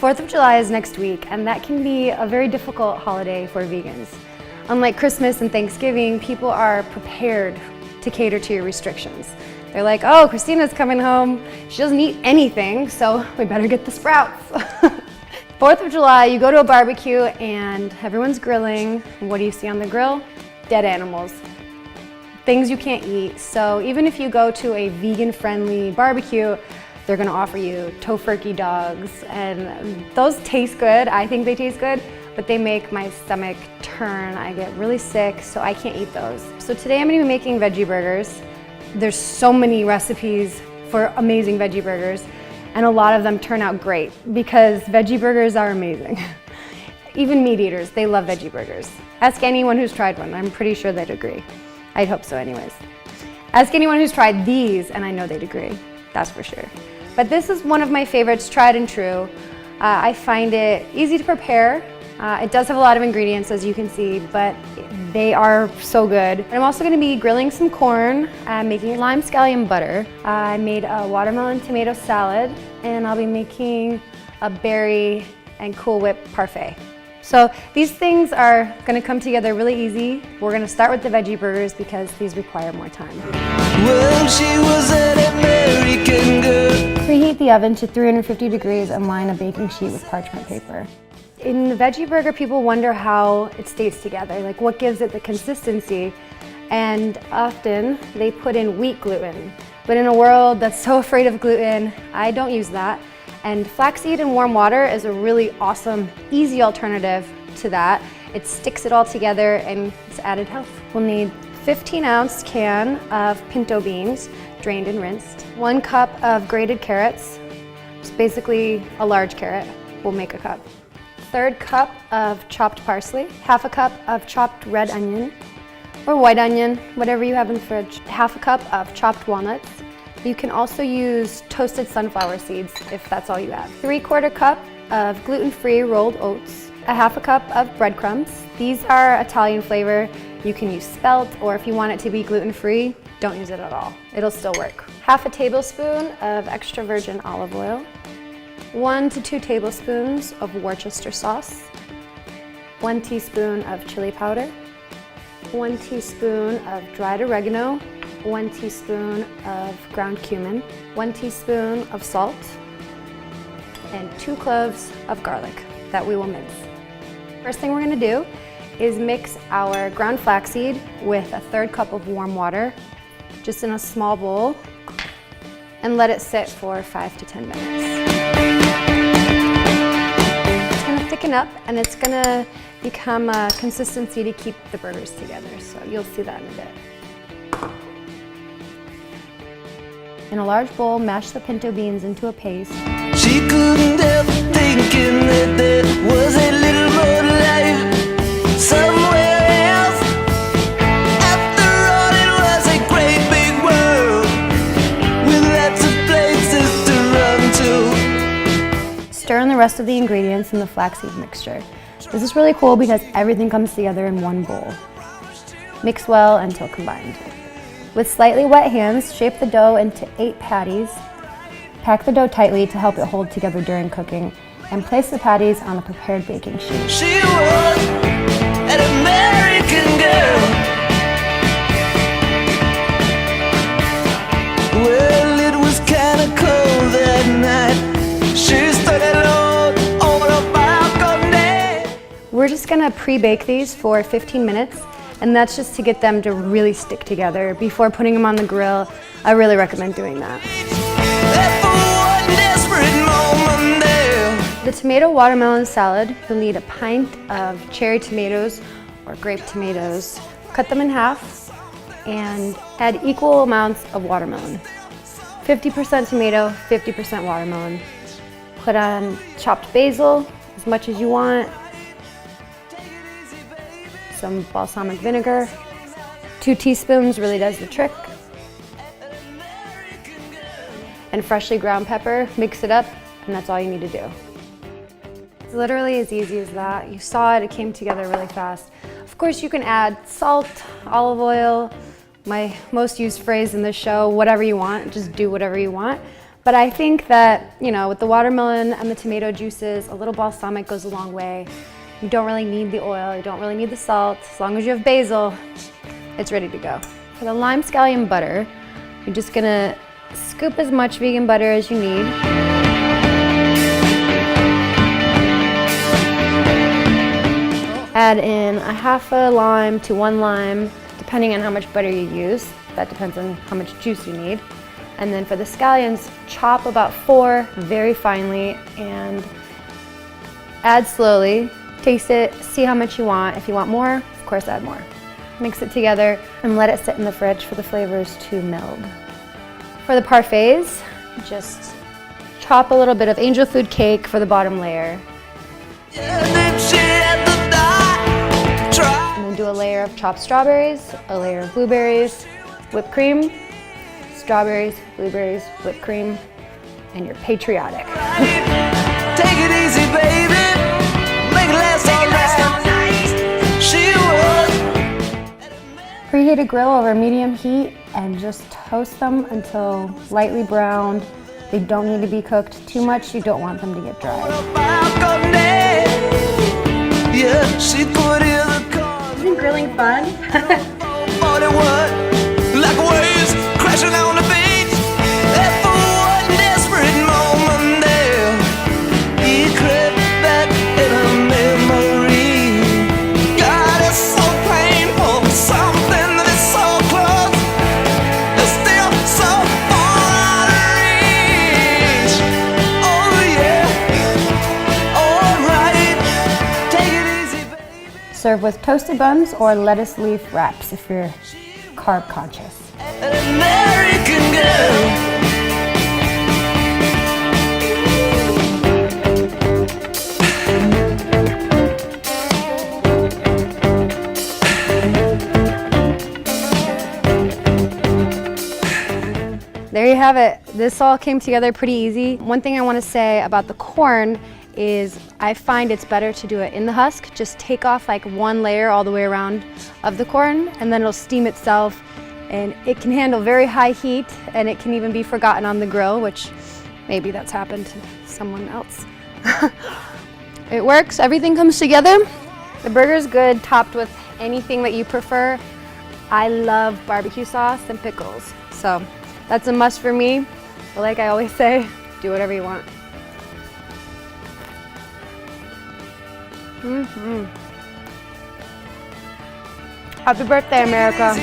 4th of July is next week, and that can be a very difficult holiday for vegans. Unlike Christmas and Thanksgiving, people are prepared to cater to your restrictions. They're like, oh, Christina's coming home. She doesn't eat anything, so we better get the sprouts. 4th of July, you go to a barbecue and everyone's grilling. What do you see on the grill? Dead animals. Things you can't eat. So even if you go to a vegan-friendly barbecue, they're gonna offer you tofurkey dogs, and those taste good. I think they taste good, but they make my stomach turn. I get really sick, so I can't eat those. So today I'm gonna be making veggie burgers. There's so many recipes for amazing veggie burgers, and a lot of them turn out great because veggie burgers are amazing. Even meat eaters, they love veggie burgers. Ask anyone who's tried one, I'm pretty sure they'd agree. I'd hope so anyways. Ask anyone who's tried these, and I know they'd agree, that's for sure. But this is one of my favorites, tried and true. I find it easy to prepare. It does have a lot of ingredients, as you can see, but they are so good. I'm also gonna be grilling some corn, making lime scallion butter. I made a watermelon tomato salad, and I'll be making a berry and Cool Whip parfait. So these things are gonna come together really easy. We're gonna start with the veggie burgers because these require more time. Well, she was an American girl. Preheat the oven to 350 degrees and line a baking sheet with parchment paper. In the veggie burger, people wonder how it stays together, like what gives it the consistency. And often they put in wheat gluten. But in a world that's so afraid of gluten, I don't use that. And flaxseed in warm water is a really awesome, easy alternative to that. It sticks it all together and it's added health. We'll need 15-ounce can of pinto beans, drained and rinsed. 1 cup of grated carrots, it's basically a large carrot, we'll make a cup. 1/3 cup of chopped parsley, 1/2 cup of chopped red onion, or white onion, whatever you have in the fridge. 1/2 cup of chopped walnuts. You can also use toasted sunflower seeds if that's all you have. 3/4 cup of gluten-free rolled oats. 1/2 cup of breadcrumbs. These are Italian flavor. You can use spelt, or if you want it to be gluten-free, don't use it at all. It'll still work. 1/2 tablespoon of extra virgin olive oil. 1 to 2 tablespoons of Worcestershire sauce. 1 teaspoon of chili powder. 1 teaspoon of dried oregano. 1 teaspoon of ground cumin, 1 teaspoon of salt, and 2 cloves of garlic that we will mince. First thing we're gonna do is mix our ground flaxseed with 1/3 cup of warm water, just in a small bowl, and let it sit for 5 to 10 minutes. It's gonna thicken up, and it's gonna become a consistency to keep the burgers together, so you'll see that in a bit. In a large bowl, mash the pinto beans into a paste. She couldn't help thinking that there was a little more life somewhere else. After all, it was a great big world with lots of places to run to. Stir in the rest of the ingredients in the flaxseed mixture. This is really cool because everything comes together in one bowl. Mix well until combined. With slightly wet hands, shape the dough into 8 patties. Pack the dough tightly to help it hold together during cooking, and place the patties on the prepared baking sheet. She was an American girl. Well, it was kind of cold that night. She stood alone on a balcony. We're just gonna pre-bake these for 15 minutes. And that's just to get them to really stick together. Before putting them on the grill, I really recommend doing that. The tomato watermelon salad, you'll need a pint of cherry tomatoes or grape tomatoes. Cut them in half and add equal amounts of watermelon. 50% tomato, 50% watermelon. Put on chopped basil, as much as you want. Some balsamic vinegar. 2 teaspoons really does the trick. And freshly ground pepper, mix it up, and that's all you need to do. It's literally as easy as that. You saw it, it came together really fast. Of course, you can add salt, olive oil, my most used phrase in this show, whatever you want, just do whatever you want. But I think that, you know, with the watermelon and the tomato juices, a little balsamic goes a long way. You don't really need the oil, you don't really need the salt. As long as you have basil, it's ready to go. For the lime scallion butter, you're just gonna scoop as much vegan butter as you need. Add in a half a lime to 1 lime, depending on how much butter you use. That depends on how much juice you need. And then for the scallions, chop about 4 very finely and add slowly. Taste it, see how much you want. If you want more, of course add more. Mix it together and let it sit in the fridge for the flavors to meld. For the parfaits, just chop a little bit of angel food cake for the bottom layer. And then do a layer of chopped strawberries, a layer of blueberries, whipped cream, strawberries, blueberries, whipped cream, and you're patriotic. Take it easy, baby. Make it last all night. She was. Preheat a grill over medium heat and just toast them until lightly browned. They don't need to be cooked too much. You don't want them to get dry. Yeah, she put in the car. Isn't grilling fun? Like waves crashing on the beach. And for one desperate moment there, he crept back in her memory. God, it's so painful, something that is so close, is still so far out of reach. Oh yeah, alright, take it easy, baby. Serve with toasted buns or lettuce leaf wraps if you're carb conscious. An American girl. There you have it. This all came together pretty easy. One thing I want to say about the corn is I find it's better to do it in the husk. Just take off like 1 layer all the way around of the corn and then it'll steam itself. And it can handle very high heat and it can even be forgotten on the grill, which maybe that's happened to someone else. It works, everything comes together. The burger's good, topped with anything that you prefer. I love barbecue sauce and pickles, so that's a must for me. But like I always say, do whatever you want. Happy birthday, America.